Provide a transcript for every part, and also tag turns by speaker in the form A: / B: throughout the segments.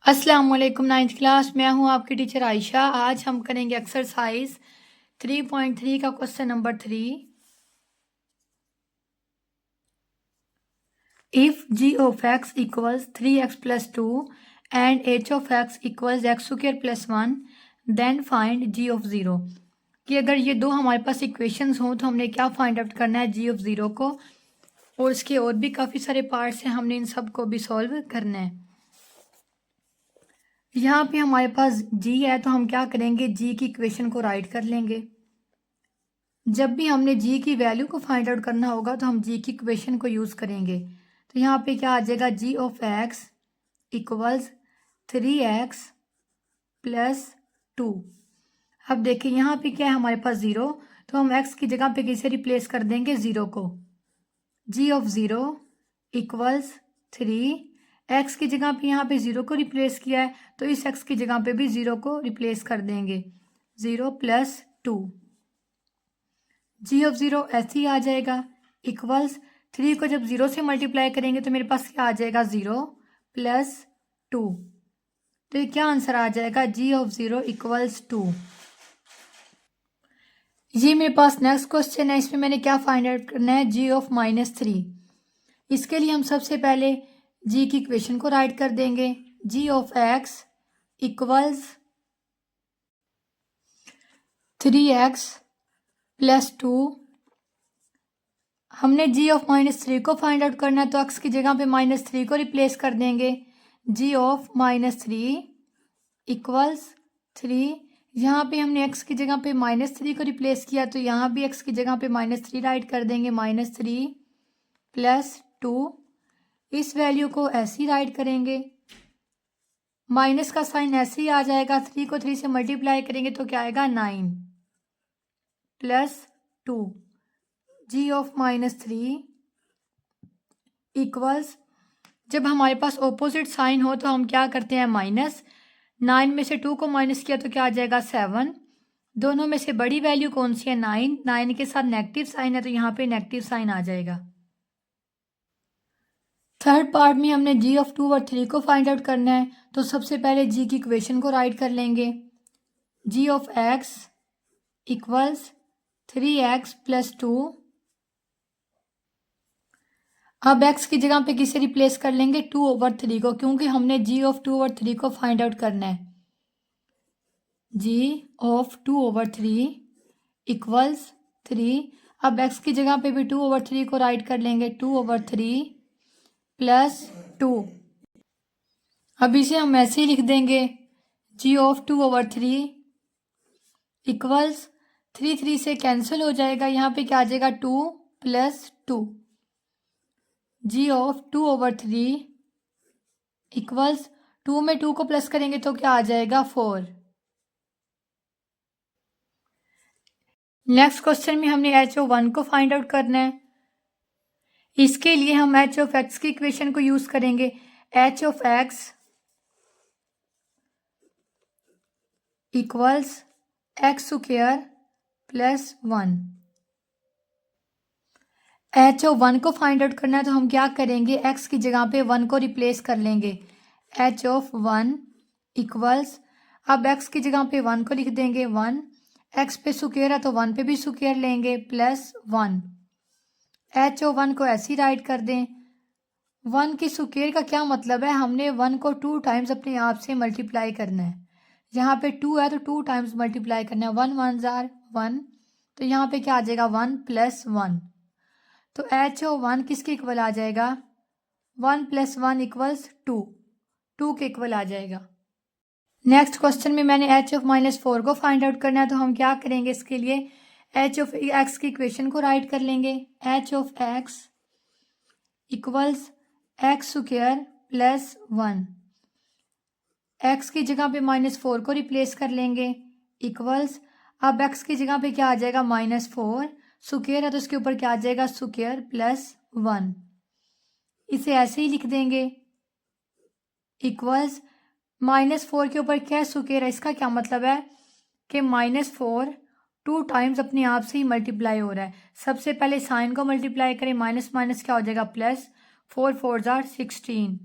A: अस्सलाम वालेकुम। 9th class मैं हूं आपकी टीचर आयशा। आज हम करेंगे एक्सरसाइज 3.3 का question number 3। If g of x equals 3x plus 2 and h of x equals x square plus 1 then find g of 0। कि अगर ये दो हमारे पास इक्वेशंस हों तो हमने क्या फाइंड आउट करना है g of 0 को, और इसके और भी काफ़ी सारे पार्ट्स हैं, हमने इन सब को भी सॉल्व करना है। यहाँ पे हमारे पास g है तो हम क्या करेंगे, g की इक्वेशन को राइट कर लेंगे। जब भी हमने g की वैल्यू को फाइंड आउट करना होगा तो हम g की इक्वेशन को यूज़ करेंगे। तो यहाँ पे क्या आ जाएगा, g of x equals 3x plus 2। अब देखिए यहाँ पे क्या है हमारे पास 0, तो हम x की जगह पे किसे रिप्लेस कर देंगे, 0 को। g ऑफ 0 इक्वल्स 3, x की जगह पे यहाँ पे 0 को रिप्लेस किया है तो इस x की जगह पे भी 0 को रिप्लेस कर देंगे, 0 प्लस 2। g ऑफ 0 ऐसे ही आ जाएगा इक्वल्स 3 को जब 0 से मल्टीप्लाई करेंगे तो मेरे पास क्या आ जाएगा, 0 प्लस 2। तो ये क्या आंसर आ जाएगा, g ऑफ 0 इक्वल्स 2। ये मेरे पास नेक्स्ट क्वेश्चन है, इसमें मैंने क्या फाइंड आउट करना है, g ऑफ -3। इसके लिए हम सबसे पहले g की इक्वेशन को राइट कर देंगे, g of x equals 3x plus 2। हमने g ऑफ -3 को फाइंड आउट करना है तो x की जगह पे -3 को रिप्लेस कर देंगे, g ऑफ -3 इक्वल्स 3। यहाँ पे हमने x की जगह पे -3 को रिप्लेस किया तो यहाँ भी x की जगह पे -3 राइट कर देंगे, -3 प्लस 2। इस वैल्यू को ऐसे ही राइट करेंगे, माइनस का साइन ऐसे ही आ जाएगा, 3 को 3 से मल्टीप्लाई करेंगे तो क्या आएगा, 9 प्लस 2। g ऑफ -3 इक्वल्स, जब हमारे पास ऑपोजिट साइन हो तो हम क्या करते हैं, माइनस। 9 में से 2 को माइनस किया तो क्या आ जाएगा, 7। दोनों में से बड़ी वैल्यू कौन सी है, 9। 9 के साथ नेगेटिव साइन है तो यहाँ पे नेगेटिव साइन आ जाएगा। थर्ड पार्ट में हमने g ऑफ 2 और 3 को फाइंड आउट करना है तो सबसे पहले g की इक्वेशन को राइट कर लेंगे, g of x equals 3x plus 2। अब x की जगह पे किसे रिप्लेस कर लेंगे, 2/3 को, क्योंकि हमने g ऑफ 2 और 3 को फाइंड आउट करना है। g of 2/3 equals 3। अब x की जगह पे भी 2/3 को राइट कर लेंगे, 2/3 प्लस 2। अब इसे हम ऐसे ही लिख देंगे, g ऑफ 2/3 इक्वल्स 3 से कैंसिल हो जाएगा, यहाँ पे क्या आ जाएगा, 2 प्लस 2। g ऑफ 2/3 इक्वल्स 2 में 2 को प्लस करेंगे तो क्या आ जाएगा, 4। नेक्स्ट क्वेश्चन में हमने h ऑफ 1 को फाइंड आउट करना है। इसके लिए हम h ऑफ x की इक्वेशन को यूज करेंगे, h of x equals x square plus 1। h of 1 को फाइंड आउट करना है तो हम क्या करेंगे, x की जगह पे 1 को रिप्लेस कर लेंगे, h ऑफ 1 इक्वल्स, अब x की जगह पे 1 को लिख देंगे, 1। x पे स्क्वायर है तो 1 पे भी स्क्वायर लेंगे, प्लस 1। h ऑफ 1 को ऐसे ही राइट कर दें। 1 की स्क्वायर का क्या मतलब है, हमने 1 को 2 टाइम्स अपने आप से मल्टीप्लाई करना है। यहाँ पे 2 है तो 2 टाइम्स मल्टीप्लाई करना है, 1 1 जार 1, तो यहाँ पे क्या आ जाएगा, 1 प्लस 1। तो h ऑफ 1 किसके इक्वल आ जाएगा, 1 प्लस 1 इक्वल्स 2, 2 के इक्वल आ जाएगा। नेक्स्ट क्वेश्चन में मैंने h ऑफ -4 को फाइंड आउट करना है तो हम क्या करेंगे, इसके लिए h ऑफ x की इक्वेशन को राइट कर लेंगे, h of x equals x square plus 1। x की जगह पे -4 को रिप्लेस कर लेंगे, इक्वल्स, अब x की जगह पे क्या आ जाएगा, -4, स्क्वायर है तो इसके ऊपर क्या आ जाएगा, स्क्वायर प्लस 1। इसे ऐसे ही लिख देंगे, इक्वल्स, -4 के ऊपर क्या स्क्वायर है, इसका क्या मतलब है कि -4 2 टाइम्स अपने आप से ही मल्टीप्लाई हो रहा है। सबसे पहले साइन को मल्टीप्लाई करें, माइनस माइनस क्या हो जाएगा, प्लस, 4 4 जार 16।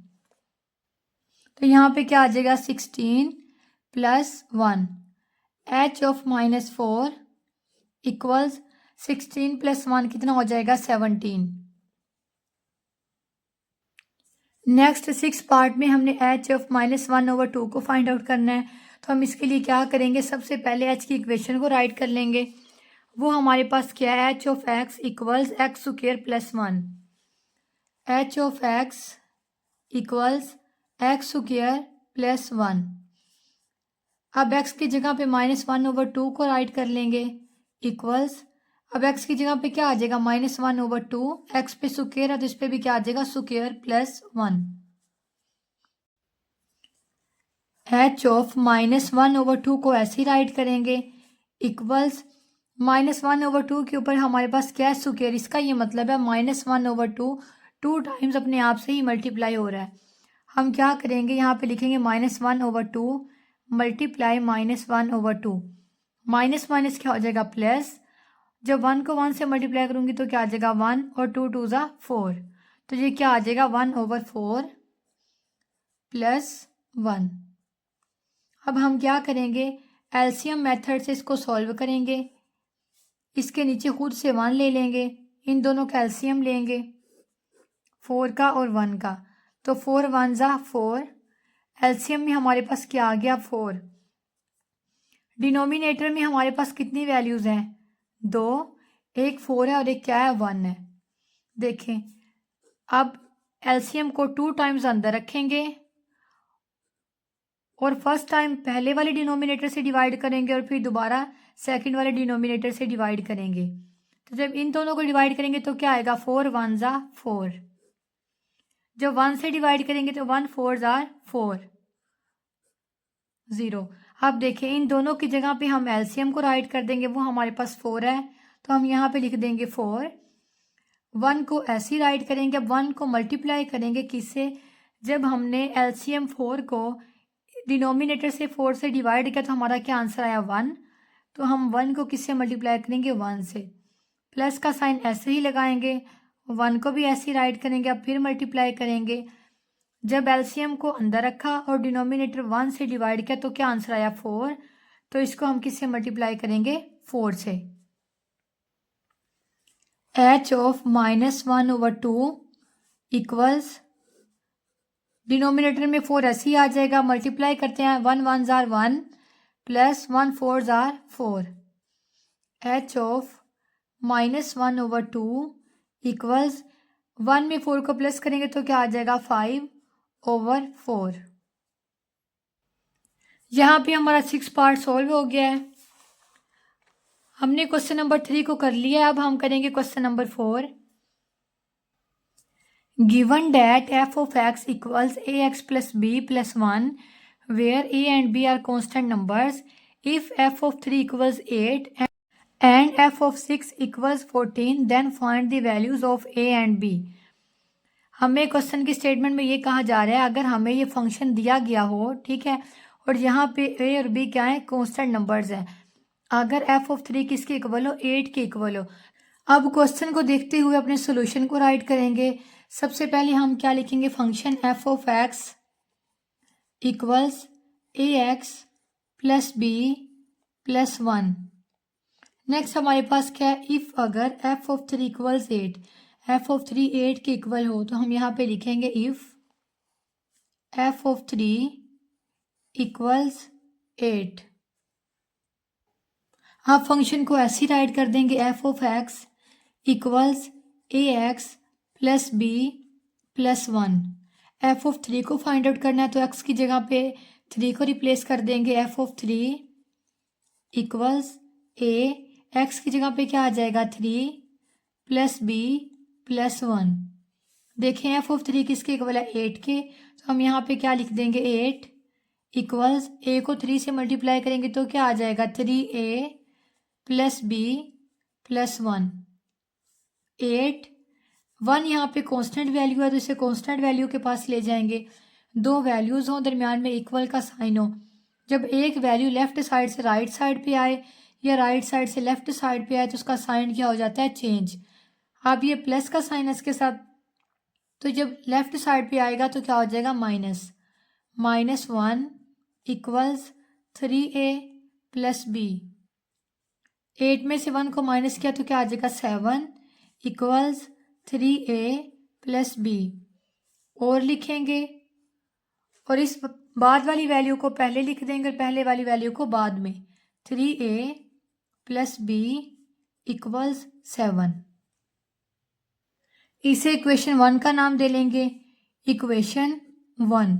A: तो यहाँ पे क्या आ जाएगा 16 plus 1 h of -4 equals 16 plus 1 कितना हो जाएगा 17। नेक्स्ट 6 पार्ट में हमने h ऑफ -1/2 को फाइंड आउट करना है। तो हम इसके लिए क्या करेंगे, सबसे पहले h की इक्वेशन को राइट कर लेंगे। वो हमारे पास क्या है, h of x equals x square plus 1। h of x equals x square plus 1। अब x की जगह पे -1/2 को राइट कर लेंगे इक्वल्स, अब x की जगह पे क्या आ जाएगा -1/2, x पे स्क्वायर है तो इस पे भी क्या आ जाएगा स्क्वायर प्लस 1। h ऑफ -1/2 को ऐसे ही राइट करेंगे इक्वल्स -1/2 के ऊपर हमारे पास क्या है स्क्वायर, इसका ये मतलब है -1/2 2 टाइम्स अपने आप से ही मल्टीप्लाई हो रहा है। हम क्या करेंगे, यहाँ पे लिखेंगे -1/2 मल्टीप्लाई -1/2, माइनस माइनस क्या हो जाएगा प्लस, जब 1 को 1 से मल्टीप्लाई करूंगी तो क्या आ जाएगा 1 और 2 2 ज़ा 4, तो ये क्या आ जाएगा 1/4 प्लस 1। अब हम क्या करेंगे, एलसीएम मेथड से इसको सॉल्व करेंगे। इसके नीचे खुद से 1 ले लेंगे, इन दोनों का एलसीएम लेंगे 4 का और 1 का, तो 4 1 ज़ा 4, एलसीएम में हमारे पास क्या आ गया 4। डिनोमिनेटर में हमारे पास कितनी वैल्यूज़ हैं, 2, एक 4 है और एक क्या है 1 है। देखें अब एलसीएम को 2 टाइम्स अंदर रखेंगे और फर्स्ट टाइम पहले वाले डिनोमिनेटर से डिवाइड करेंगे और फिर दोबारा सेकंड वाले डिनोमिनेटर से डिवाइड करेंगे। तो जब इन दोनों को डिवाइड करेंगे तो क्या आएगा 4 1 ज़ा 4, जब 1 से डिवाइड करेंगे तो 1 4 ज़ा 4 0। अब देखिए इन दोनों की जगह पे हम एलसीएम को राइट कर देंगे, वो हमारे पास 4 है तो हम यहाँ पे लिख देंगे 4। 1 को ऐसे ही राइट करेंगे, अब 1 को मल्टीप्लाई करेंगे किससे, जब हमने एलसीएम 4 को डिनोमिनेटर से 4 से डिवाइड किया तो हमारा क्या आंसर आया 1, तो हम 1 को किससे मल्टीप्लाई करेंगे 1 से, प्लस का साइन ऐसे ही लगाएंगे, 1 को भी ऐसे ही राइट करेंगे, अब फिर मल्टीप्लाई करेंगे। जब एलसीएम को अंदर रखा और डिनोमिनेटर 1 से डिवाइड किया तो क्या आंसर आया 4, तो इसको हम किससे मल्टीप्लाई करेंगे 4 से। h ऑफ -1/2 इक्वल्स, डिनोमिनेटर में 4 ऐसे ही आ जाएगा, मल्टीप्लाई करते हैं 1 1 ज़ार 1 प्लस 1 4 ज़ार 4, h ऑफ -1/2 इक्वल्स 1 में 4 को प्लस करेंगे तो क्या आ जाएगा 5/4। यहाँ पे हमारा 6 पार्ट सॉल्व हो गया है। हमने क्वेश्चन नंबर 3 को कर लिया है, अब हम करेंगे question number 4। Given that f of x equals ax plus b plus 1 where a and b are constant numbers, if f of 3 equals 8 and f of 6 equals 14 then find the values of a and b। हमें question की statement में ये कहा जा रहा है, अगर हमें ये फंक्शन दिया गया हो, ठीक है, और यहाँ पे a और b क्या है कॉन्स्टेंट नंबर्स हैं, अगर f ऑफ 3 किसके इक्वल हो 8 के इक्वल हो। अब क्वेश्चन को देखते हुए अपने सोल्यूशन को राइट करेंगे। सबसे पहले हम क्या लिखेंगे, function f of x equals ax plus b plus 1। Next हमारे पास क्या है, इफ़ अगर f of 3 equals 8, f of 3 8 के इक्वल हो तो हम यहाँ पे लिखेंगे इफ़ f ऑफ 3 इक्वल्स 8। आप फंक्शन को ऐसे ही राइट कर देंगे, f of x equals ax plus b plus 1। f of 3 को फाइंड आउट करना है तो x की जगह पे 3 को रिप्लेस कर देंगे, f of 3 equals a, x की जगह पे क्या आ जाएगा 3 प्लस b प्लस 1। देखें f ऑफ 3 किसके इक्वल है 8 के, तो हम यहाँ पे क्या लिख देंगे 8 इक्वल्स a को 3 से मल्टीप्लाई करेंगे तो क्या आ जाएगा 3a प्लस b प्लस 1। 8 1 यहाँ पे कांस्टेंट वैल्यू है तो इसे कांस्टेंट वैल्यू के पास ले जाएंगे। दो वैल्यूज़ हों, दरमियान में इक्वल का साइन हो, जब एक वैल्यू लेफ्ट साइड से राइट साइड पे आए या राइट साइड से लेफ्ट साइड पे आए तो उसका साइन क्या हो जाता है चेंज। अब ये प्लस का साइन इसके साथ, तो जब लेफ्ट साइड पे आएगा तो क्या हो जाएगा minus, -1 equals 3a plus b। 8 में से 1 को माइनस किया तो क्या आ जाएगा 7 इक्वल्स 3a प्लस b। और लिखेंगे और इस बाद वाली वैल्यू को पहले लिख देंगे और पहले वाली वैल्यू को बाद में। 3a plus b equals 7। इसे इक्वेशन 1 का नाम दे लेंगे इक्वेशन 1।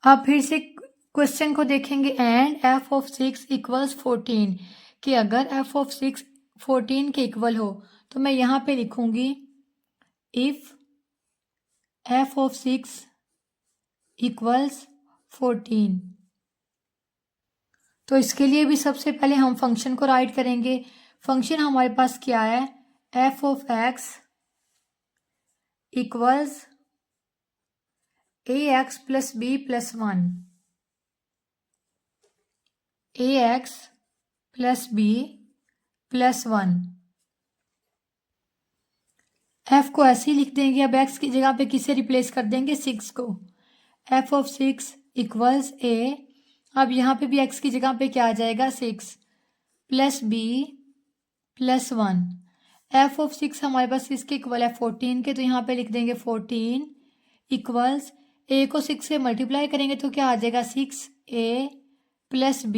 A: अब फिर से क्वेश्चन को देखेंगे एंड f ऑफ 6 इक्वल्स 14 कि अगर f ऑफ 6 14 के इक्वल हो तो मैं यहाँ पे लिखूंगी इफ f ऑफ 6 इक्वल्स 14। तो इसके लिए भी सबसे पहले हम फंक्शन को राइट करेंगे। फंक्शन हमारे पास क्या है f of x equals ax plus b plus 1। ax plus b plus 1। f को ऐसे ही लिख देंगे। अब x की जगह पे किसे रिप्लेस कर देंगे 6 को। f of 6 equals a। अब यहाँ पे भी x की जगह पे क्या आ जाएगा 6 plus b plus 1। f of 6 हमारे पास किसके इक्वल है 14 के, तो यहाँ पे लिख देंगे 14 इक्वल्स a को 6 से मल्टीप्लाई करेंगे तो क्या आ जाएगा 6a प्लस b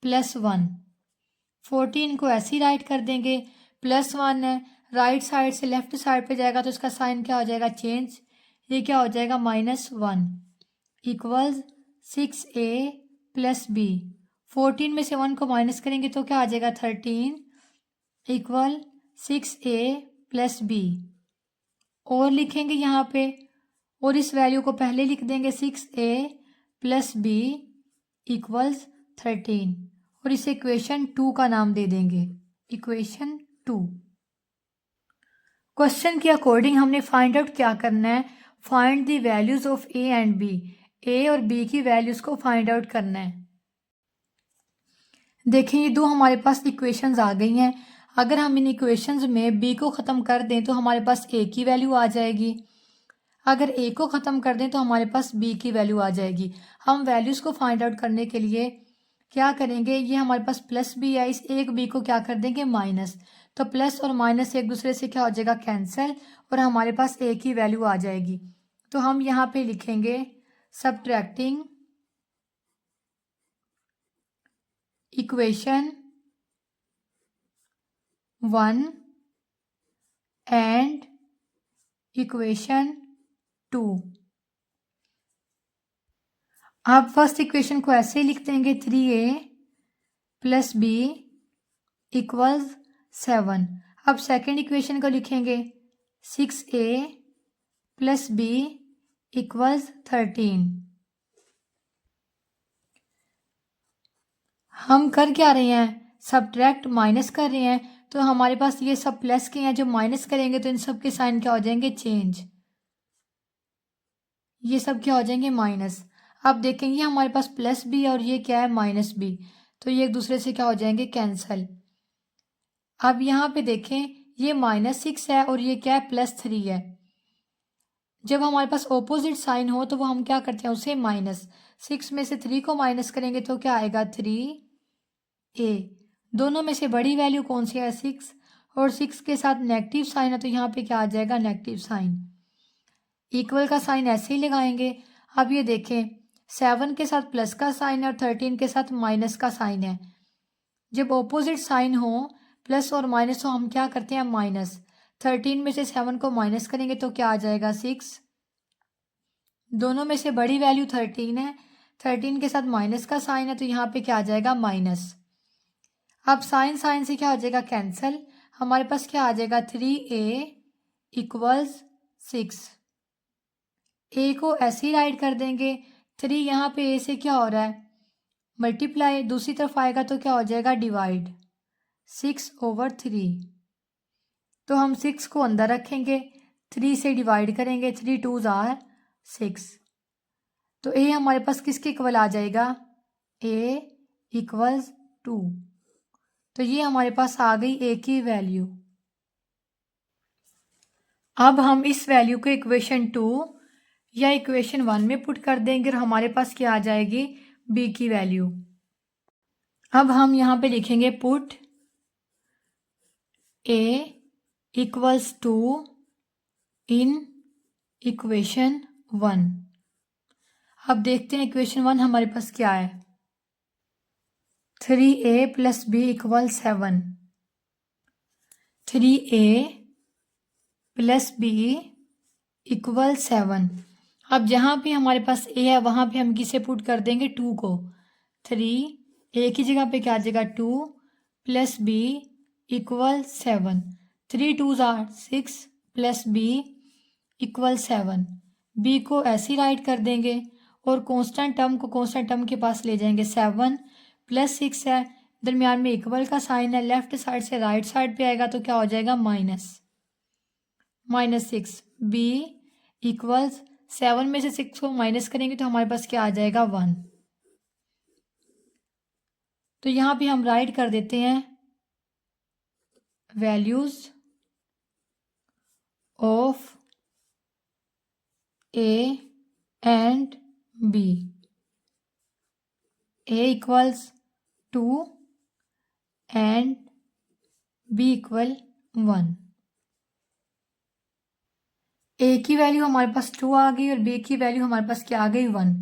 A: प्लस 1। 14 को ऐसे ही राइट कर देंगे। प्लस 1 है, राइट साइड से लेफ्ट साइड पे जाएगा तो इसका साइन क्या हो जाएगा चेंज। ये क्या हो जाएगा -1 इक्वल्स 6a प्लस b। 14 में से 1 को माइनस करेंगे तो क्या आ जाएगा 13 इक्वल 6a प्लस b। और लिखेंगे यहाँ पे और इस वैल्यू को पहले लिख देंगे 6a प्लस b इक्वल्स 13 और इसे इक्वेशन 2 का नाम दे देंगे इक्वेशन 2। क्वेश्चन के अकॉर्डिंग हमने फाइंड आउट क्या करना है, find the values of a and b। a और b की वैल्यूज को फाइंड आउट करना है। देखिए ये दो हमारे पास इक्वेशंस आ गई हैं। अगर हम इन इक्वेशंस में b को ख़त्म कर दें तो हमारे पास a की वैल्यू आ जाएगी। अगर a को ख़त्म कर दें तो हमारे पास b की वैल्यू आ जाएगी। हम वैल्यूज़ को फाइंड आउट करने के लिए क्या करेंगे, ये हमारे पास प्लस b है, इस एक b को क्या कर देंगे माइनस। तो प्लस और माइनस एक दूसरे से क्या हो जाएगा कैंसिल और हमारे पास a की वैल्यू आ जाएगी। तो हम यहाँ पे लिखेंगे सबट्रैक्टिंग इक्वेशन 1 एंड इक्वेशन 2। आप फर्स्ट इक्वेशन को ऐसे ही लिख देंगे 3a प्लस b इक्वल्स 7। अब सेकेंड इक्वेशन को लिखेंगे 6a प्लस b इक्वल्स 13। हम कर क्या रहे हैं सबट्रैक्ट माइनस कर रहे हैं, तो हमारे पास ये सब प्लस के हैं, जो माइनस करेंगे तो इन सब के साइन क्या हो जाएंगे चेंज, ये सब क्या हो जाएंगे माइनस। अब देखेंगे हमारे पास प्लस b और ये क्या है माइनस b, तो ये एक दूसरे से क्या हो जाएंगे कैंसल। अब यहाँ पे देखें ये -6 है और ये क्या है +3 है। जब हमारे पास ऑपोजिट साइन हो तो वो हम क्या करते हैं उसे माइनस। 6 में से 3 को माइनस करेंगे तो क्या आएगा 3a। दोनों में से बड़ी वैल्यू कौन सी है 6 और 6 के साथ नेगेटिव साइन है तो यहाँ पे क्या आ जाएगा नेगेटिव साइन। इक्वल का साइन ऐसे ही लगाएंगे। अब ये देखें 7 के साथ प्लस का साइन है और 13 के साथ माइनस का साइन है। जब ऑपोजिट साइन हो प्लस और माइनस हो हम क्या करते हैं माइनस। 13 में से 7 को माइनस करेंगे तो क्या आ जाएगा 6। दोनों में से बड़ी वैल्यू 13 है, 13 के साथ माइनस का साइन है तो यहाँ पे क्या आ जाएगा माइनस। अब साइन साइन से क्या हो जाएगा कैंसिल, हमारे पास क्या आ जाएगा 3a इक्वल्स 6। a को ऐसे ही राइट कर देंगे। 3 यहाँ पे a से क्या हो रहा है मल्टीप्लाई, दूसरी तरफ आएगा तो क्या हो जाएगा डिवाइड 6/3। तो हम 6 को अंदर रखेंगे, 3 से डिवाइड करेंगे, 3 2s आर 6। तो a हमारे पास किसके इक्वल आ जाएगा a इक्वल्स 2। तो ये हमारे पास आ गई a की वैल्यू। अब हम इस वैल्यू को इक्वेशन 2 या इक्वेशन 1 में पुट कर देंगे और हमारे पास क्या आ जाएगी, b की वैल्यू। अब हम यहाँ पे लिखेंगे put a equals two in equation 1। अब देखते हैं इक्वेशन 1 हमारे पास क्या है। 3a plus b equal 7। 3a plus b equal 7। अब जहाँ पे हमारे पास a है वहाँ पे हम किसे पुट कर देंगे, 2 को। 3 a की जगह पे क्या आ जाएगा 2 plus b equal 7। 3 2s are 6 plus b equal 7। b को ऐसे ही राइट कर देंगे और कांस्टेंट टर्म को कांस्टेंट टर्म के पास ले जाएंगे। 7 प्लस 6 है, दरमियान में इक्वल का साइन है, लेफ्ट साइड से राइट साइड पे आएगा तो क्या हो जाएगा -6। b इक्वल्स 7 में से 6 को माइनस करेंगे तो हमारे पास क्या आ जाएगा 1। तो यहाँ पे हम राइट कर देते हैं values of a and b। a equals 2 and b equal 1। a की वैल्यू हमारे पास 2 आ गई और b की वैल्यू हमारे पास क्या आ गई 1।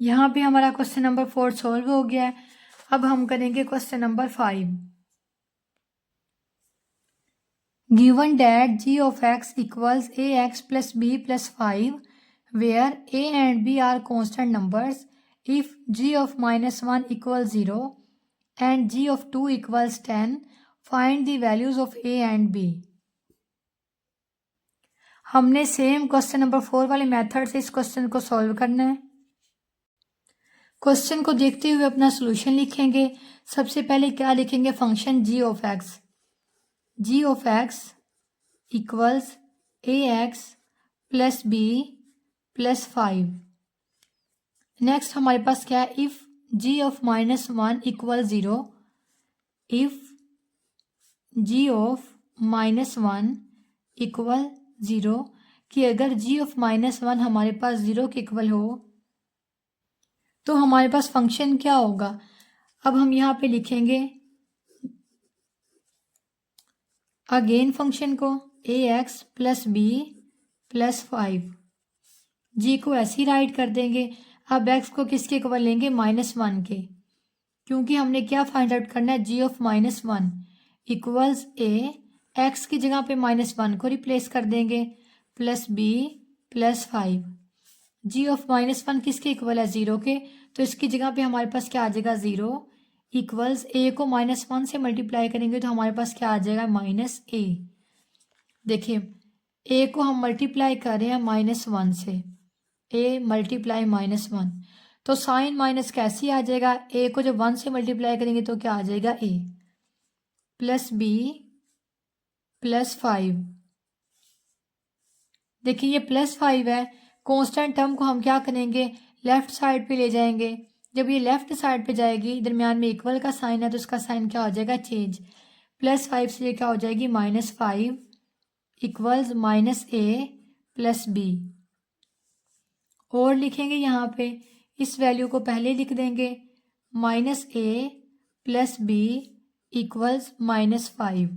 A: यहाँ पे हमारा क्वेश्चन नंबर 4 सॉल्व हो गया है। अब हम करेंगे question number 5। Given that g of x equals ax plus b plus 5 where a and b are constant numbers, if g of -1 equals 0 and g of 2 equals 10, find the values of a and b। हमने same question number 4 वाले method से इस question को solve करना है। Question को देखते हुए अपना सॉल्यूशन लिखेंगे। सबसे पहले क्या लिखेंगे, function g of x। g of x equals ax plus b plus 5। Next हमारे पास क्या है, if g of -1 equal 0, if g of -1 equal 0, कि अगर g ऑफ -1 हमारे पास 0 के इक्वल हो तो हमारे पास फंक्शन क्या होगा। अब हम यहाँ पे लिखेंगे अगेन फंक्शन को ax plus b plus 5। g को ऐसे ही राइट कर देंगे। अब x को किसके इक्वल लेंगे, -1 के, क्योंकि हमने क्या फाइंड आउट करना है, g of -1 equals a, x की जगह पे -1 को रिप्लेस कर देंगे plus b plus 5। g of -1 किसके इक्वल है, 0 के, तो इसकी जगह पे हमारे पास क्या आ जाएगा 0 इक्वल्स a को -1 से मल्टीप्लाई करेंगे तो हमारे पास क्या आ जाएगा -a। देखिए a को हम मल्टीप्लाई कर रहे हैं -1 से, a मल्टीप्लाई -1, तो साइन माइनस कैसे आ जाएगा, a को जब 1 से मल्टीप्लाई करेंगे तो क्या आ जाएगा a प्लस b प्लस 5। देखिए ये +5 है, कांस्टेंट टर्म को हम क्या करेंगे, लेफ्ट साइड पे ले जाएंगे। जब ये लेफ्ट साइड पे जाएगी, दरमियान में इक्वल का साइन है तो इसका साइन क्या हो जाएगा, चेंज। +5 से ये क्या हो जाएगी -5 इक्वल्स -a प्लस b। और लिखेंगे यहाँ पे, इस वैल्यू को पहले लिख देंगे -a प्लस b इक्वल्स -5,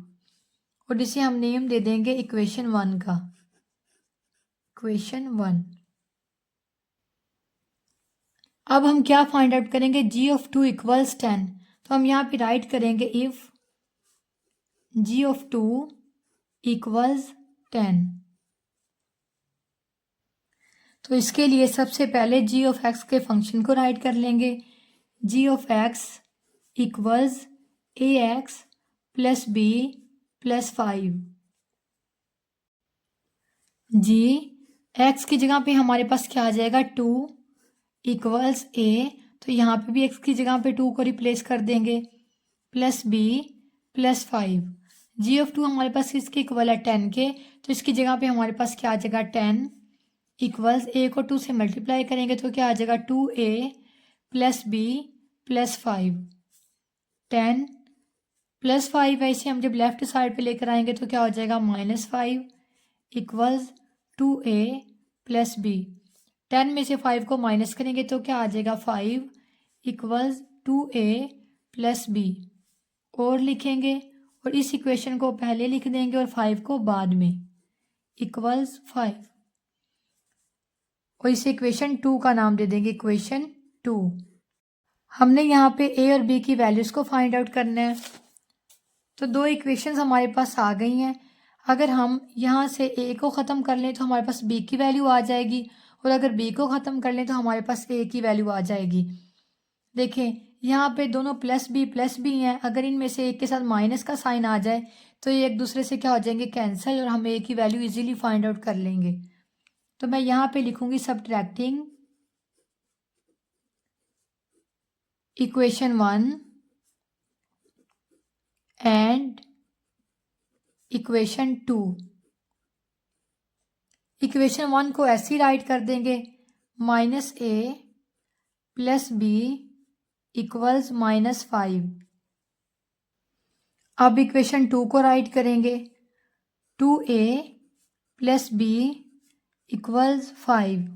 A: और इसे हम नेम दे देंगे इक्वेशन 1 का, इक्वेशन 1। अब हम क्या फाइंड आउट करेंगे, g ऑफ 2 इक्वल्स 10, तो हम यहाँ पे राइट करेंगे इफ g ऑफ 2 इक्वल्स 10। तो इसके लिए सबसे पहले g ऑफ x के फंक्शन को राइट कर लेंगे। g of x equals ax plus b plus 5। g x की जगह पे हमारे पास क्या आ जाएगा 2 इक्वल्स a, तो यहाँ पे भी x की जगह पे 2 को रिप्लेस कर देंगे plus b plus 5। g of 2 हमारे पास किसके इक्वल है 10 के, तो इसकी जगह पे हमारे पास क्या आ जाएगा 10 इक्वल्स a को 2 से मल्टीप्लाई करेंगे तो क्या आ जाएगा 2a plus b plus 5। 10 plus 5 है, इसे हम जब लेफ्ट साइड पे लेकर आएंगे तो क्या हो जाएगा -5 इक्वल्स 2a प्लस बी। 10 में से 5 को माइनस करेंगे तो क्या आ जाएगा 5 इक्वल्स 2a प्लस बी। और लिखेंगे और इस इक्वेशन को पहले लिख देंगे और 5 को बाद में इक्वल्स 5 और इसे इक्वेशन 2 का नाम दे देंगे इक्वेशन 2। हमने यहाँ पे a और b की वैल्यूज़ को फाइंड आउट करना है। तो दो इक्वेशंस हमारे पास आ गई हैं। अगर हम यहाँ से a को ख़त्म कर लें तो हमारे पास b की वैल्यू आ जाएगी और अगर b को ख़त्म कर लें तो हमारे पास a की वैल्यू आ जाएगी। देखें यहाँ पे दोनों प्लस बी हैं। अगर इनमें से एक के साथ माइनस का साइन आ जाए तो ये एक दूसरे से क्या हो जाएंगे कैंसिल और हम a की वैल्यू इजीली फाइंड आउट कर लेंगे। तो मैं यहाँ पे लिखूंगी subtracting equation 1 and equation 2। Equation 1 को ऐसे ही राइट कर देंगे -a प्लस b इक्वल्स -5। अब इक्वेशन 2 को राइट करेंगे 2a प्लस b इक्वल्स 5।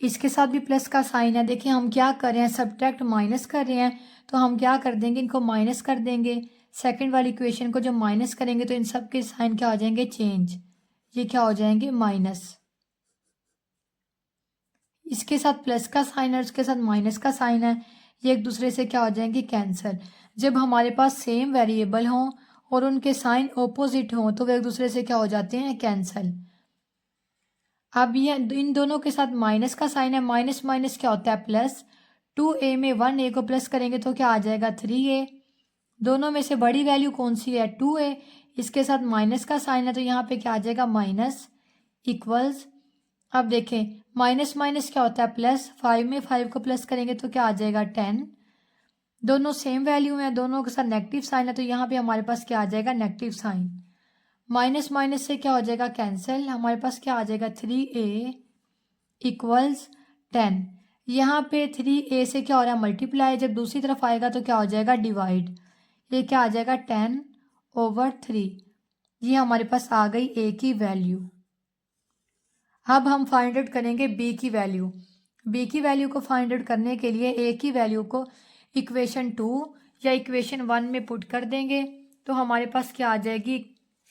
A: इसके साथ भी प्लस का साइन है। देखिए हम क्या कर रहे हैं सब्ट्रैक्ट माइनस कर रहे हैं तो हम क्या कर देंगे इनको माइनस कर देंगे। सेकंड वाली इक्वेशन को जब माइनस करेंगे तो इन सब के साइन क्या हो जाएंगे चेंज। ये क्या हो जाएंगे माइनस। इसके साथ प्लस का साइन है उसके साथ माइनस का साइन है। ये एक दूसरे से क्या हो जाएंगे कैंसिल। जब हमारे पास सेम वेरिएबल हों और उनके साइन ऑपोजिट हों तो वे एक दूसरे से क्या हो जाते हैं कैंसिल। अब ये इन दोनों के साथ माइनस का साइन है। माइनस माइनस क्या होता है प्लस। 2a में 1a को प्लस करेंगे तो क्या आ जाएगा 3a। दोनों में से बड़ी वैल्यू कौन सी है 2a। इसके साथ माइनस का साइन है तो यहाँ पे क्या आ जाएगा माइनस इक्वल्स। अब देखें माइनस माइनस क्या होता है प्लस। 5 में 5 को प्लस करेंगे तो क्या आ जाएगा 10। दोनों सेम वैल्यू हैं दोनों के साथ नेगेटिव साइन है तो यहाँ पे हमारे पास क्या आ जाएगा नेगेटिव साइन। माइनस माइनस से क्या हो जाएगा कैंसिल। हमारे पास क्या आ जाएगा 3a इक्वल्स 10। यहाँ पे 3a से क्या हो रहा है मल्टीप्लाई। जब दूसरी तरफ आएगा तो क्या हो जाएगा डिवाइड। ये क्या आ जाएगा 10/3। ये हमारे पास आ गई a की वैल्यू। अब हम फाइंड आउट करेंगे b की वैल्यू। b की वैल्यू को फाइंड आउट करने के लिए a की वैल्यू को इक्वेशन 2 या इक्वेशन 1 में पुट कर देंगे तो हमारे पास क्या आ जाएगी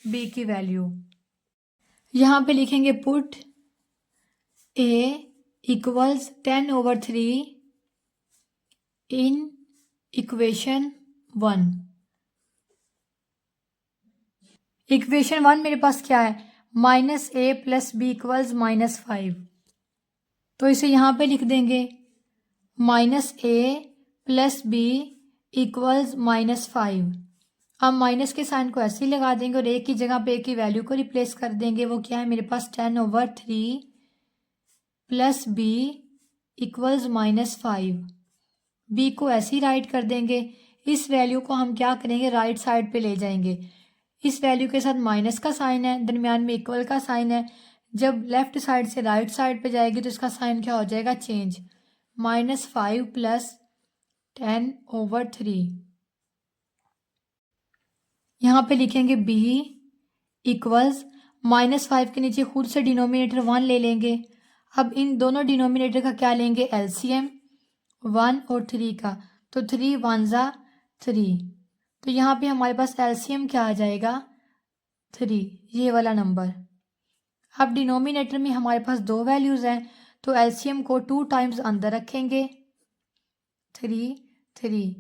A: b की वैल्यू। यहाँ पे लिखेंगे put a equals 10/3 in equation 1। Equation 1 मेरे पास क्या है -a प्लस b इक्वल्स -5। तो इसे यहाँ पे लिख देंगे -a प्लस b इक्वल्स -5। हम माइनस के साइन को ऐसे ही लगा देंगे और a की जगह पे a की वैल्यू को रिप्लेस कर देंगे। वो क्या है मेरे पास 10/3 प्लस b इक्वल्स -5। b को ऐसे ही राइट कर देंगे। इस वैल्यू को हम क्या करेंगे राइट साइड पे ले जाएंगे। इस वैल्यू के साथ माइनस का साइन है दरमियान में इक्वल का साइन है। जब लेफ्ट साइड से राइट साइड पे जाएगी तो इसका साइन क्या हो जाएगा चेंज। -5 प्लस 10/3। यहाँ पे लिखेंगे b इक्वल्स -5 के नीचे खुद से डिनोमिनेटर 1 ले लेंगे। अब इन दोनों डिनोमिनेटर का क्या लेंगे एलसीएम 1 और 3 का। तो 3 1 ज़ा 3। तो यहाँ पे हमारे पास एलसीएम क्या आ जाएगा 3 ये वाला नंबर। अब डिनोमिनेटर में हमारे पास दो वैल्यूज़ हैं तो एलसीएम को 2 टाइम्स अंदर रखेंगे 3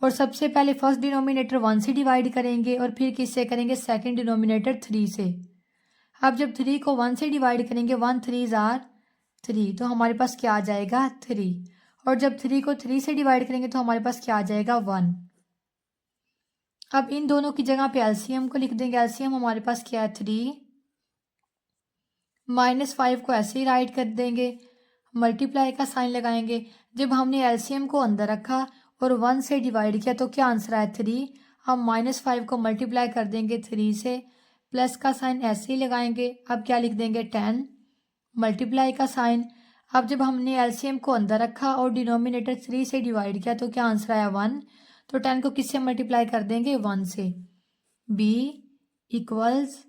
A: और सबसे पहले फर्स्ट डिनोमिनेटर 1 से डिवाइड करेंगे और फिर किससे करेंगे सेकंड डिनोमिनेटर 3 से। अब जब 3 को 1 से डिवाइड करेंगे 1 3 ज़ार 3 तो हमारे पास क्या आ जाएगा 3 और जब 3 को 3 से डिवाइड करेंगे तो हमारे पास क्या आ जाएगा 1। अब इन दोनों की जगह पे एलसीएम को लिख देंगे। एलसीएम हमारे पास क्या है 3 -5 को ऐसे ही राइट कर देंगे मल्टीप्लाई का साइन लगाएंगे। जब हमने एलसीएम को अंदर रखा और 1 से डिवाइड किया तो क्या आंसर आया 3। हम -5 को मल्टीप्लाई कर देंगे 3 से प्लस का साइन ऐसे ही लगाएंगे। अब क्या लिख देंगे 10 मल्टीप्लाई का साइन। अब जब हमने एलसीएम को अंदर रखा और डिनोमिनेटर 3 से डिवाइड किया तो क्या आंसर आया 1। तो 10 को किससे मल्टीप्लाई कर देंगे 1 से। b equals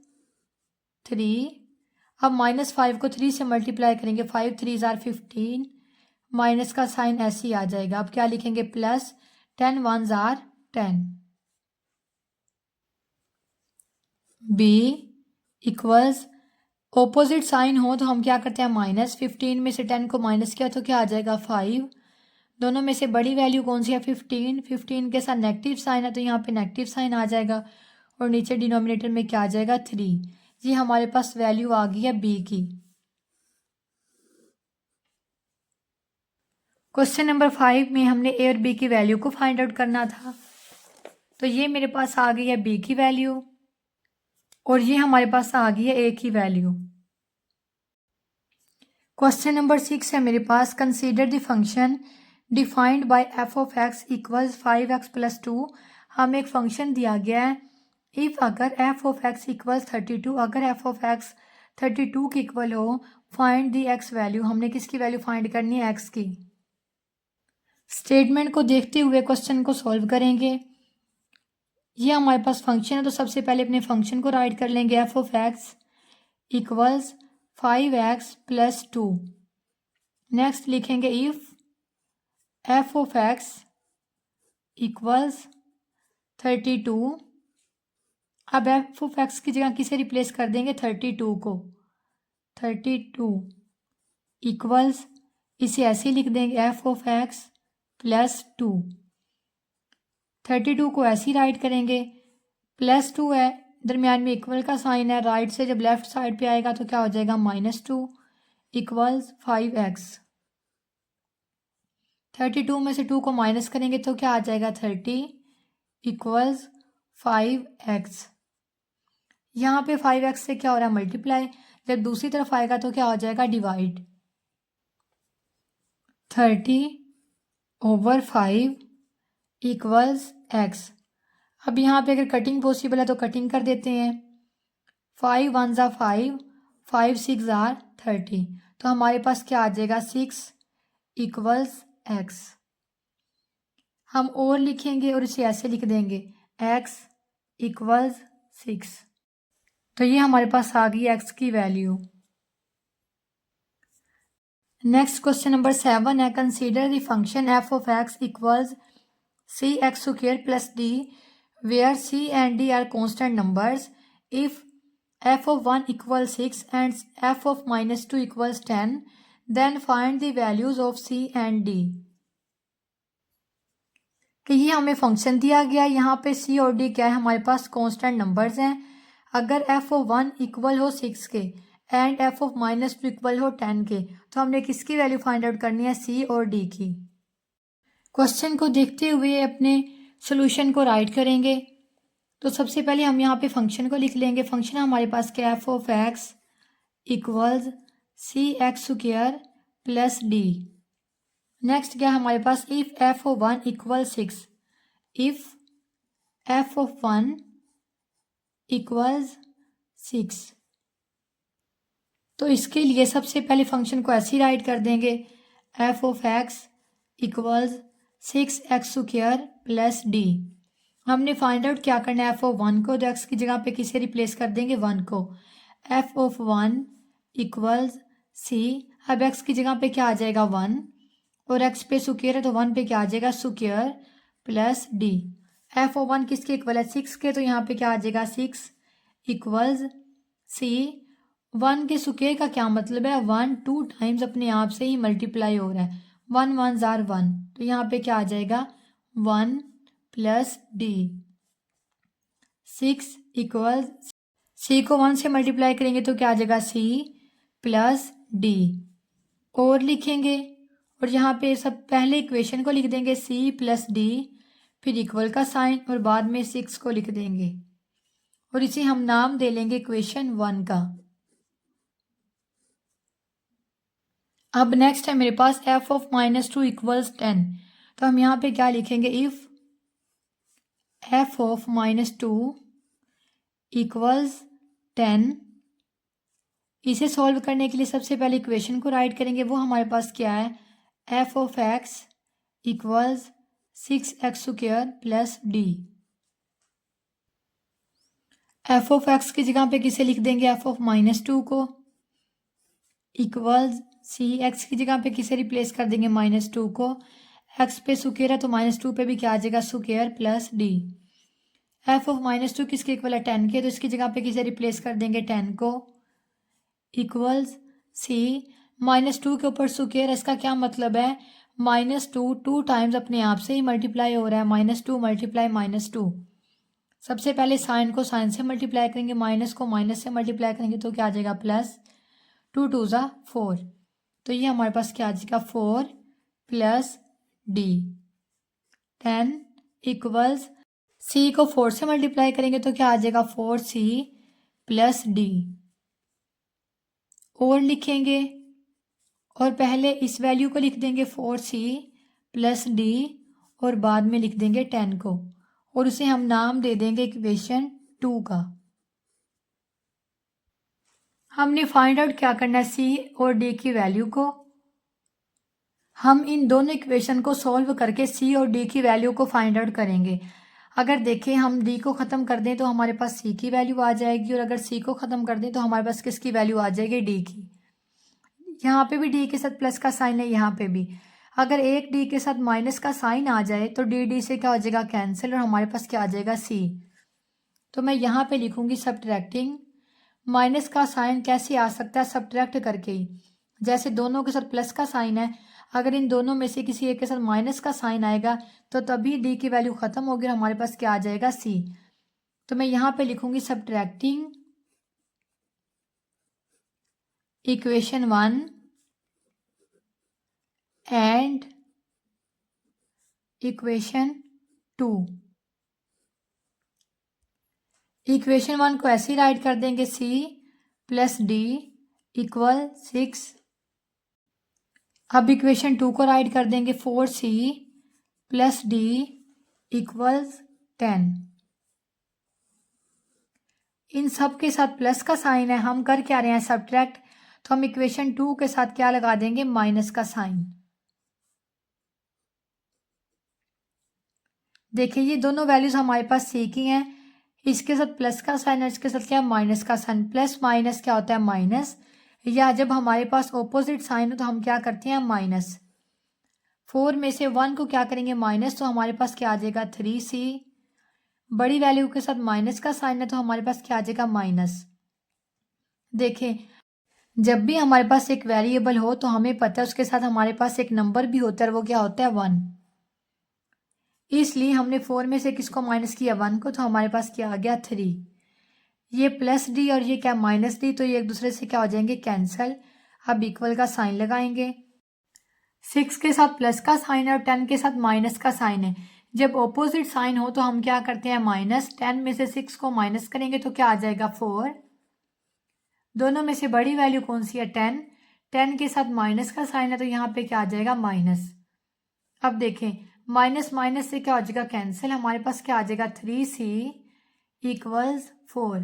A: 3। अब -5 को 3 से मल्टीप्लाई करेंगे, 5 3 ज़ार 15, माइनस का साइन ऐसे ही आ जाएगा। अब क्या लिखेंगे, प्लस 10 1 ज़ार 10। बी इक्वल्स ऑपोजिट साइन हो तो हम क्या करते हैं, -15 में से 10 को माइनस किया तो क्या आ जाएगा 5। दोनों में से बड़ी वैल्यू कौन सी है, 15। 15 के साथ नेगेटिव साइन है तो यहाँ पे नेगेटिव साइन आ जाएगा और नीचे डिनोमिनेटर में क्या आ जाएगा 3। ये हमारे पास वैल्यू आ गई है बी की। क्वेश्चन नंबर 5 में हमने ए और बी की वैल्यू को फाइंड आउट करना था। तो ये मेरे पास आ गई है बी की वैल्यू और ये हमारे पास आ गई है ए की वैल्यू। क्वेश्चन नंबर 6 है मेरे पास, consider the function defined by f of x equals 5x + 2। हमें एक फंक्शन दिया गया है, इफ़ अगर एफ ऑफ एक्स इक्वल्स 32, अगर एफ ऑफ एक्स 32 के इक्वल हो, फाइंड दी एक्स वैल्यू। हमने किसकी वैल्यू फाइंड करनी है, एक्स की। स्टेटमेंट को देखते हुए क्वेश्चन को सॉल्व करेंगे। ये हमारे पास फंक्शन है तो सबसे पहले अपने फंक्शन को राइट कर लेंगे, f of x equals 5x + 2। Next लिखेंगे if f of x equals 32। अब एफ ऑफ एक्स की जगह किसे रिप्लेस कर देंगे, 32 को। 32 इक्वल्स, इसे ऐसे लिख देंगे एफ ऑफ एक्स + 2। 32 को ऐसे ही राइट करेंगे, +2 है, दरमियान में इक्वल का साइन है, राइट से जब लेफ्ट साइड पे आएगा तो क्या हो जाएगा, -2 इक्वल्स 5x। 32 में से 2 को माइनस करेंगे तो क्या आ जाएगा, 30 इक्वल्स 5x। यहाँ पे 5x से क्या हो रहा है, मल्टीप्लाई। जब दूसरी तरफ आएगा तो क्या हो जाएगा, डिवाइड। 30/5 equals x। अब यहाँ पे अगर कटिंग पॉसिबल है तो कटिंग कर देते हैं। 5 1 ज़ा 5, 5 6 ज़ार 30। तो हमारे पास क्या आ जाएगा, 6 इक्वल्स x। हम और लिखेंगे और इसे ऐसे लिख देंगे, x इक्वल्स 6। तो ये हमारे पास आ गई x की वैल्यू। नेक्स्ट क्वेश्चन नंबर 7 है, consider the function F of x equals cx² + d where c and d are constant numbers. If f of 1 equals 6 and f of -2 equals 10, then find the values of c and d. कि ये हमें function दिया गया, यहाँ पे c और d क्या है, हमारे पास कांस्टेंट नंबर्स हैं। अगर f of 1 इक्वल हो 6 के एंड f of -2 इक्वल हो 10 के, तो हमने किसकी वैल्यू फाइंड आउट करनी है, c और d की। क्वेश्चन को देखते हुए अपने सोल्यूशन को राइट करेंगे। तो सबसे पहले हम यहाँ पे फंक्शन को लिख लेंगे। फंक्शन हमारे पास क्या है, f of x equals cx² + d। Next क्या है हमारे पास, if f of 1 equal 6, if f of 1 equals 6। तो इसके लिए सबसे पहले फंक्शन को ऐसे ही राइट कर देंगे, F of x equals 6x² + d। हमने फाइंड आउट क्या करना है, एफ ऑफ 1 को, तो एक्स की जगह पे किसे रिप्लेस कर देंगे, 1 को। F of 1 equals c। अब एक्स की जगह पे क्या आ जाएगा, 1, और एक्स पे स्क्वायर है तो 1 पे क्या आ जाएगा, स्क्वायर + d। एफ ऑफ 1 किसके इक्वल है, 6 के, तो यहाँ पे क्या आ जाएगा, 6 इक्वल्स c। 1 के स्क्वायर का क्या मतलब है, 1 2 टाइम्स अपने आप से ही मल्टीप्लाई हो रहा है, 1 1 ज़ार 1, तो यहाँ पे क्या आ जाएगा, 1 + d। 6 इक्वल्स, c को 1 से मल्टीप्लाई करेंगे तो क्या आ जाएगा, c + d। और लिखेंगे, और यहाँ पे सब पहले इक्वेशन को लिख देंगे, c + d, फिर इक्वल का साइन, और बाद में 6 को लिख देंगे, और इसे हम नाम दे लेंगे इक्वेशन 1 का। अब नेक्स्ट है मेरे पास f ऑफ -2 इक्वल्स 10। तो हम यहाँ पे क्या लिखेंगे, इफ f ऑफ -2 इक्वल्स 10। इसे सॉल्व करने के लिए सबसे पहले इक्वेशन को राइट करेंगे, वो हमारे पास क्या है, f of x equals 6x² + d। F of x की जगह पे किसे लिख देंगे, एफ ऑफ -2 को, इक्वल्स सी, एक्स की जगह पे किसे रिप्लेस कर देंगे, -2 को, एक्स पे स्क्वायर है तो -2 पे भी क्या आ जाएगा, square plus D. F of -2 किसके इक्वल है, 10 के, तो इसकी जगह पे किसे रिप्लेस कर देंगे, 10 को, इक्वल्स सी, -2 के ऊपर स्क्वायर, इसका क्या मतलब है, -2 टू टाइम्स अपने आप से ही मल्टीप्लाई हो रहा है, -2 मल्टीप्लाई -2। सबसे पहले साइन को साइन से मल्टीप्लाई करेंगे, माइनस को माइनस से मल्टीप्लाई करेंगे तो क्या आ जाएगा, प्लस, 2 2 ज़ा 4, तो ये हमारे पास क्या आ जाएगा, 4 प्लस डी, 10 इक्वल्स सी को 4 से मल्टीप्लाई करेंगे तो क्या आ जाएगा, 4c प्लस डी, और लिखेंगे और पहले इस वैल्यू को लिख देंगे 4c प्लस डी और बाद में लिख देंगे 10 को, और उसे हम नाम दे देंगे इक्वेशन 2 का। हमने फाइंड आउट क्या करना है, सी और डी की वैल्यू को। हम इन दोनों इक्वेशन को सॉल्व करके सी और डी की वैल्यू को फाइंड आउट करेंगे। अगर देखें हम डी को ख़त्म कर दें तो हमारे पास सी की वैल्यू आ जाएगी, और अगर सी को ख़त्म कर दें तो हमारे पास किसकी वैल्यू आ जाएगी, डी की। यहाँ पे भी डी के साथ प्लस का साइन है, यहाँ पे भी अगर एक डी के साथ माइनस का साइन आ जाए तो डी डी से क्या हो जाएगा, कैंसिल, और हमारे पास क्या आ जाएगा, सी। तो मैं यहाँ पे लिखूंगी सब्ट्रैक्टिंग, माइनस का साइन कैसे आ सकता है, सब्ट्रैक्ट करके ही, जैसे दोनों के साथ प्लस का साइन है, अगर इन दोनों में से किसी एक के साथ माइनस का साइन आएगा तो तभी डी की वैल्यू खत्म होगी और हमारे पास क्या आ जाएगा, सी। तो मैं यहाँ पे लिखूंगी subtracting equation 1 and equation 2। Equation 1 को ऐसे ही राइट कर देंगे, सी प्लस डी इक्वल 6। अब इक्वेशन 2 को राइट कर देंगे, 4c प्लस डी इक्वल्स 10। इन सब के साथ प्लस का साइन है, हम कर क्या रहे हैं, सब्ट्रैक्ट, तो हम इक्वेशन 2 के साथ क्या लगा देंगे, माइनस का साइन। देखिए ये दोनों वैल्यूज हमारे पास सी की हैं, इसके साथ प्लस का साइन है, इसके साथ क्या माइनस का साइन, प्लस माइनस क्या होता है, माइनस, या जब हमारे पास ऑपोजिट साइन हो तो हम क्या करते हैं, माइनस। 4 में से 1 को क्या करेंगे, माइनस, तो हमारे पास क्या आ जाएगा, 3c, बड़ी वैल्यू के साथ माइनस का साइन है तो हमारे पास क्या आ जाएगा, माइनस। देखें जब भी हमारे पास एक वेरिएबल हो तो हमें पता है उसके साथ हमारे पास एक नंबर भी होता है, वो क्या होता है, 1। इसलिए हमने 4 में से किसको माइनस किया, 1 को, तो हमारे पास क्या आ गया, 3। ये प्लस डी और ये क्या माइनस डी, तो ये एक दूसरे से क्या हो जाएंगे, कैंसल। अब इक्वल का साइन लगाएंगे, 6 के साथ प्लस का साइन है और 10 के साथ माइनस का साइन है। जब ऑपोजिट साइन हो तो हम क्या करते हैं, माइनस, 10 में से 6 को माइनस करेंगे तो क्या आ जाएगा, 4। दोनों में से बड़ी वैल्यू कौन सी है, 10, 10 के साथ माइनस का साइन है तो यहाँ पे क्या आ जाएगा, माइनस। अब देखें माइनस माइनस से क्या हो जाएगा, कैंसिल, हमारे पास क्या आ जाएगा, 3c इक्वल्स 4।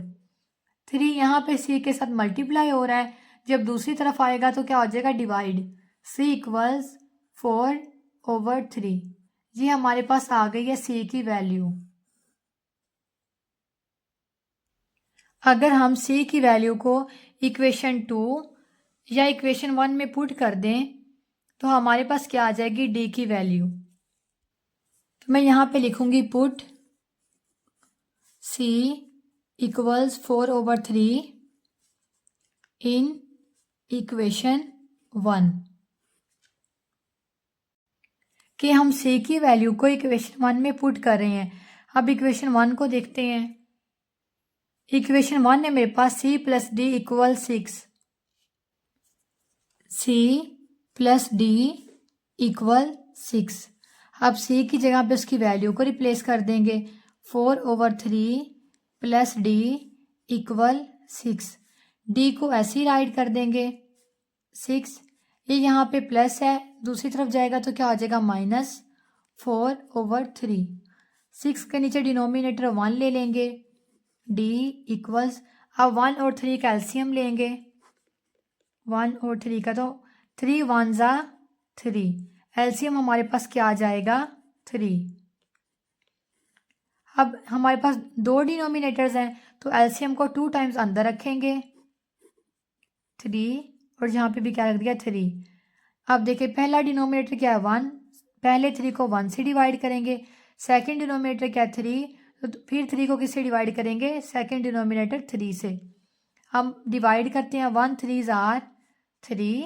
A: 3 यहाँ पे c के साथ मल्टीप्लाई हो रहा है, जब दूसरी तरफ आएगा तो क्या हो जाएगा, डिवाइड, c इक्वल्स 4/3। ये हमारे पास आ गई है c की वैल्यू। अगर हम c की वैल्यू को इक्वेशन 2 या इक्वेशन 1 में पुट कर दें तो हमारे पास क्या आ जाएगी, d की वैल्यू। तो मैं यहाँ पे लिखूंगी पुट c इक्वल्स 4/3 इन इक्वेशन 1, कि हम c की वैल्यू को इक्वेशन 1 में पुट कर रहे हैं। अब इक्वेशन 1 को देखते हैं। इक्वेशन 1 है मेरे पास c plus D equal 6, c plus D equal 6। अब c की जगह पे उसकी वैल्यू को रिप्लेस कर देंगे, 4/3 प्लस डी इक्वल 6। डी को ऐसे ही राइट कर देंगे, 6, ये यहाँ पे प्लस है, दूसरी तरफ जाएगा तो क्या हो जाएगा, -4/3। 6 के नीचे डिनोमिनेटर 1 ले लेंगे, d इक्वल्स, अब 1 और 3 का एलसीएम लेंगे, 1 और 3 का, तो 3 1 ज़ा 3, एलसीएम हमारे पास क्या आ जाएगा, 3। अब हमारे पास दो डिनोमिनेटर्स हैं तो एलसीएम को 2 टाइम्स अंदर रखेंगे 3 और यहाँ पे भी क्या रख दिया 3। अब देखिए पहला डिनोमिनेटर क्या है 1, पहले 3 को 1 से डिवाइड करेंगे। सेकंड डिनोमिनेटर क्या है 3, तो फिर 3 को किससे डिवाइड करेंगे, सेकंड डिनोमिनेटर 3 से। हम डिवाइड करते हैं 1 3 ज़ार 3,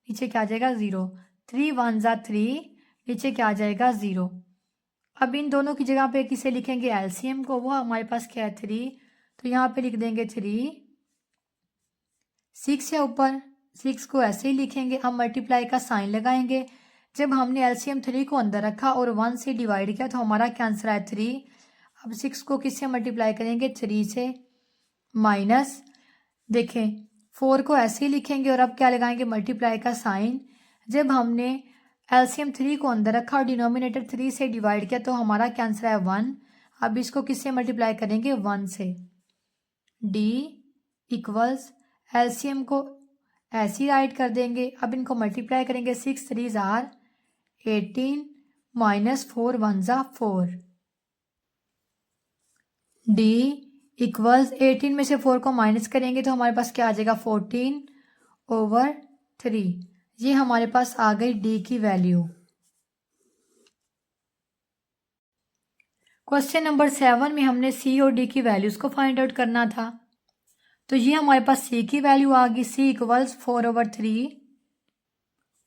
A: नीचे क्या आ जाएगा 0, 3 1 ज़ार 3, नीचे क्या आ जाएगा 0। अब इन दोनों की जगह पे किसे लिखेंगे एलसीएम को, वो हमारे पास क्या है 3, तो यहाँ पे लिख देंगे 3। 6 है ऊपर, 6 को ऐसे ही लिखेंगे। अब मल्टीप्लाई का साइन लगाएंगे। जब हमने एलसीएम 3 को अंदर रखा और 1 से डिवाइड किया तो हमारा क्या आंसर है 3। अब 6 को किससे मल्टीप्लाई करेंगे 3 से, माइनस देखें 4 को ऐसे ही लिखेंगे और अब क्या लगाएंगे मल्टीप्लाई का साइन। जब हमने एलसीएम 3 को अंदर रखा और डिनोमिनेटर 3 से डिवाइड किया तो हमारा क्या आंसर है 1। अब इसको किससे मल्टीप्लाई करेंगे 1 से। डी इक्वल्स एलसीएम को ऐसे ही राइट कर देंगे। अब इनको मल्टीप्लाई करेंगे 6 3 ज़ार 18 माइनस 4 1 ज़ा 4। डी इक्वल्स 18 में से 4 को माइनस करेंगे तो हमारे पास क्या आ जाएगा 14/3। ये हमारे पास आ गई डी की वैल्यू। क्वेश्चन नंबर 7 में हमने सी और डी की वैल्यूज को फाइंड आउट करना था। तो ये हमारे पास सी की वैल्यू आ गई, सी इक्वल्स 4/3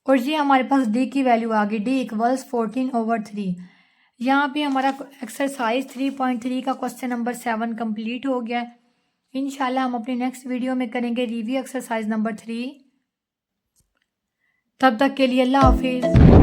A: और ये हमारे पास डी की वैल्यू आ गई, डी इक्वल्स 14/3। यहाँ पे हमारा एक्सरसाइज 3.3 का क्वेश्चन नंबर 7 कंप्लीट हो गया है। इंशाल्लाह हम अपनी नेक्स्ट वीडियो में करेंगे रिव्यू एक्सरसाइज नंबर 3। तब तक के लिए अल्लाह हाफिज़।